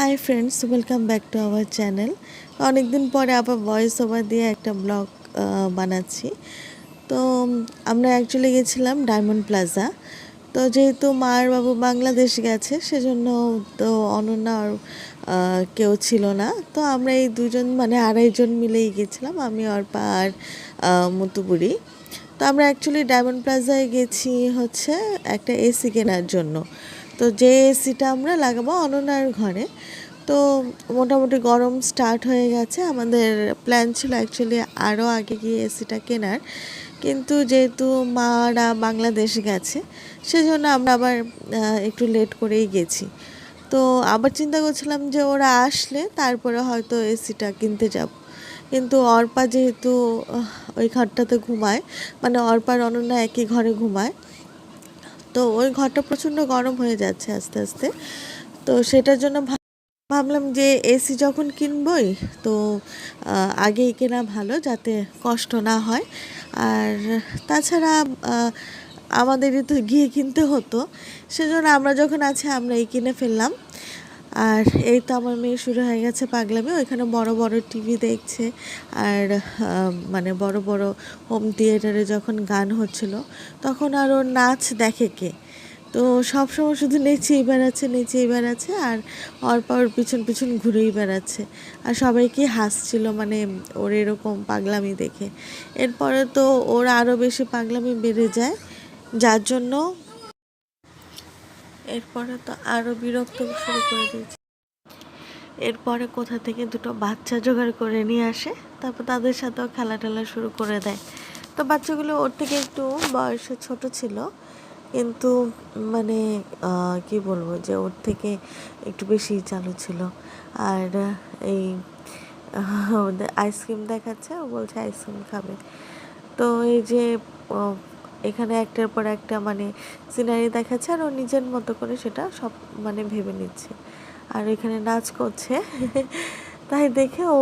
Hi friends, welcome back to our channel. অনেক দিন পরে আবার ভয়েস ওভার দিয়ে একটা ব্লগ বানাচ্ছি। তো আমরা অ্যাকচুয়ালি গেছিলাম ডায়মন্ড প্লাজা। তো যেহেতু মার বাবু বাংলাদেশ গেছে, সেজন্য তো অনন্যা আর কেউ ছিল না। তো আমরা এই দুজন মানে আড়াইজন মিলেই গেছিলাম, আমি অর্পা আর মুতুবুড়ি। তো আমরা অ্যাকচুয়ালি ডায়মন্ড প্লাজায় গেছি হচ্ছে একটা এসি কেনার জন্য। তো যে এসিটা আমরা লাগাবো অনন্যার ঘরে। তো মোটামুটি গরম স্টার্ট হয়ে গেছে। আমাদের প্ল্যান ছিল অ্যাকচুয়ালি আরও আগে গিয়ে এসিটা কেনার, কিন্তু যেহেতু মারা বাংলাদেশ গেছে, সেজন্য আমরা আবার একটু লেট করেই গেছি। তো আবার চিন্তা করছিলাম যে ওরা আসলে তারপরে হয়তো এসিটা কিনতে যাব। কিন্তু অর্পা যেহেতু ওই ঘরটাতে ঘুমায়, মানে অর্পার অনন্যা একই ঘরে ঘুমায়, তো ওই ঘরটা প্রচণ্ড গরম হয়ে যাচ্ছে আস্তে আস্তে। তো সেটার জন্য ভাবলাম যে এসি যখন কিনবই, তো আগেই কেনা ভালো, যাতে কষ্ট না হয়। আর তাছাড়া আমাদেরই তো গিয়ে কিনতে হতো, সেজন্য আমরা যখন আছি আমরাই কিনে ফেললাম। আর এই তো আমার মেয়ে শুরু হয়ে গেছে পাগলামি, ওইখানে বড় বড় টিভি দেখছে। আর মানে বড় বড় হোম থিয়েটারে যখন গান হচ্ছিল, তখন আর ওর নাচ দেখে কে? তো সবসময় শুধু নেচেই বেড়াচ্ছে, নেচেই বেড়াচ্ছে, আর অর্পা ওর পিছন পিছন ঘুরেই বেড়াচ্ছে। আর সবাইকে হাসছিল, মানে ওর এরকম পাগলামি দেখে। এরপরে তো ওর আরও বেশি পাগলামি বেড়ে যায়, যার জন্য এরপরে তো আরও বিরক্ত শুরু করে দিয়েছে। এরপরে কোথা থেকে দুটো বাচ্চা জোগাড় করে নিয়ে আসে, তারপর তাদের সাথেও খেলা টেলা শুরু করে দেয়। তো বাচ্চাগুলো ওর থেকে একটু বয়সে ছোট ছিল, কিন্তু মানে কি বলবো, যে ওর থেকে একটু বেশি চালু ছিল। আর এই আইসক্রিম দেখাচ্ছে, ও বলছে আইসক্রিম খাবে। তো এই যে এখানে একটার পর একটা মানে সিনারি দেখাচ্ছে, আর ও নিজের মতো করে সেটা সব মানে ভেবে নিচ্ছে। আর এখানে নাচ করছে তাই দেখে ও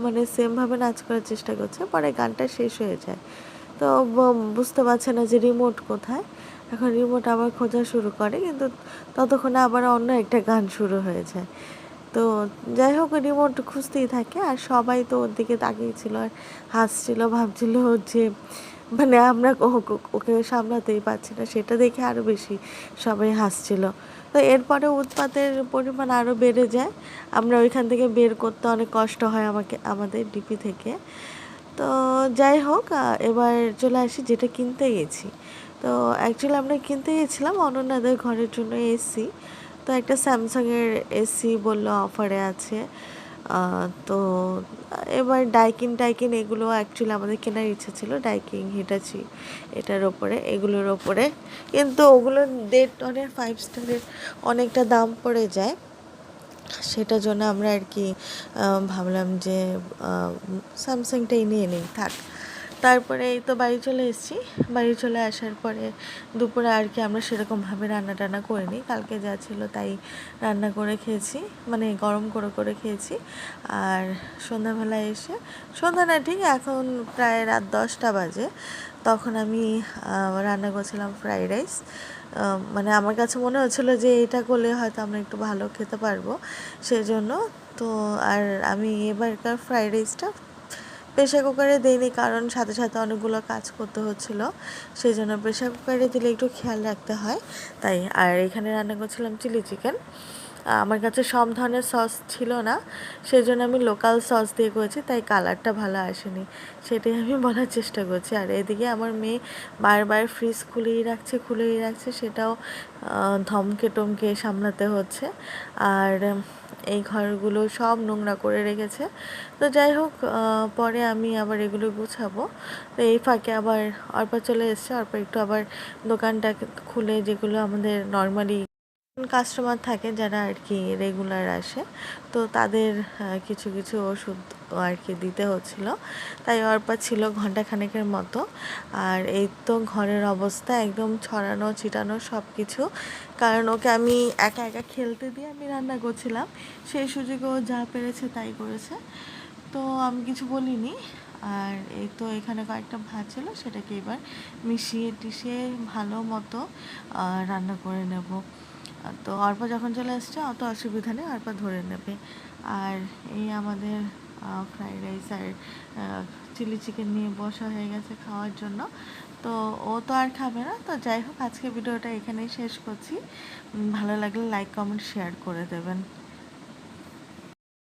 মানে সেমভাবে নাচ করার চেষ্টা করছে। পরে গানটা শেষ হয়ে যায়, তো বুঝতে পারছে না যে রিমোট কোথায়। এখন রিমোট আবার খোঁজা শুরু করে, কিন্তু ততক্ষণে আবার অন্য একটা গান শুরু হয়ে যায়। তো যাই হোক, রিমোট খুঁজতেই থাকে, আর সবাই তো ওর দিকে তাকিয়েছিল আর হাসছিল, ভাবছিল যে মানে আমরা ওকে সামলাতেই পারছি না, সেটা দেখে আরও বেশি সবাই হাসছিল। তো এরপরে উৎপাতের পরিমাণ আরও বেড়ে যায়। আমরা ওইখান থেকে বের করতে অনেক কষ্ট হয় আমাদের ডিপি থেকে। তো যাই হোক, এবার চলে আসি যেটা কিনতে গেছি। তো অ্যাকচুয়ালি আমরা কিনতে গেছিলাম অনন্যাদের ঘরের জন্য এসি। তো একটা স্যামসাংয়ের এসি বললো অফারে আছে। তো এবার ডাইকিন এগুলো অ্যাকচুয়ালি আমাদের কেনার ইচ্ছা ছিল, ডাইকিন হিটাচি এগুলোর ওপরে, কিন্তু ওগুলোর রেট অনেক 5 স্টারের অনেকটা দাম পড়ে যায়। সেটার জন্য আমরা আর কি ভাবলাম যে স্যামসাংটাই নিয়ে নিই, থাক। তারপরে এই তো বাড়ি চলে এসেছি। বাড়ি চলে আসার পরে দুপুরে আর কি আমরা সেরকমভাবে রান্না টান্না করিনি, কালকে যা ছিল তাই রান্না করে খেয়েছি, মানে গরম করে খেয়েছি। আর সন্ধ্যাবেলায় এসে, সন্ধ্যা না ঠিক এখন প্রায় রাত 10টা বাজে, তখন আমি রান্না করছিলাম ফ্রাইড রাইস। মানে আমার কাছে মনে হচ্ছিলো যে এটা করলে হয়তো আমরা একটু ভালো খেতে পারবো, সেজন্য। তো আর আমি এবারকার ফ্রাইড রাইসটা প্রেশার কুকারে দিইনি, কারণ সাথে সাথে অনেকগুলো কাজ করতে হচ্ছিলো, সেই জন্য প্রেশার কুকারে দিলে একটু খেয়াল রাখতে হয়, তাই। আর এখানে রান্না করছিলাম চিলি চিকেন। আমার কাছে সব ধরনের সস ছিল না, সেই জন্য আমি লোকাল সস দিয়ে করেছি, তাই কালারটা ভালো আসেনি, সেটাই আমি বলার চেষ্টা করছি। আর এদিকে আমার মেয়ে বারবার ফ্রিজ খুলেই রাখছে, সেটাও ধমকে টমকে সামলাতে হচ্ছে। আর এই ঘরগুলো সব নোংরা করে রেখেছে। তো যাই হোক, পরে আমি আবার এগুলো গুছাবো। তো এই ফাঁকে আবার অর্পা চলে এসছে। অর্পা একটু আবার দোকানটা খুলে, যেগুলো আমাদের নর্মালি কাস্টমার থাকে যারা আর কি রেগুলার আসে, তো তাদের কিছু কিছু ওষুধ আর কি দিতে হচ্ছিলো, তাই অর্পা ছিল ঘন্টাখানেকের মতো। আর এই তো ঘরের অবস্থা একদম ছড়ানো ছিটানো সব কিছু, কারণ ওকে আমি একা একা খেলতে দিয়ে আমি রান্না করছিলাম, সেই সুযোগে ও যা পেরেছে তাই করেছে, তো আমি কিছু বলিনি। আর এই তো এখানে কয়েকটা ভাত ছিল, সেটাকে এবার মিশিয়ে টিশিয়ে ভালো মতো রান্না করে নেব। তো অর্পা যখন চলে আসছে অত অসুবিধা নেই, অর্পা ধরে নেবে। আর এই আমাদের ফ্রাইড রাইস আর চিলি চিকেন নিয়ে বসা হয়ে গেছে খাওয়ার জন্য। তো ও তো আর খাবে না। তো যাই হোক, আজকে ভিডিওটা এখানেই শেষ করছি। ভালো লাগলে লাইক কমেন্ট শেয়ার করে দেবেন।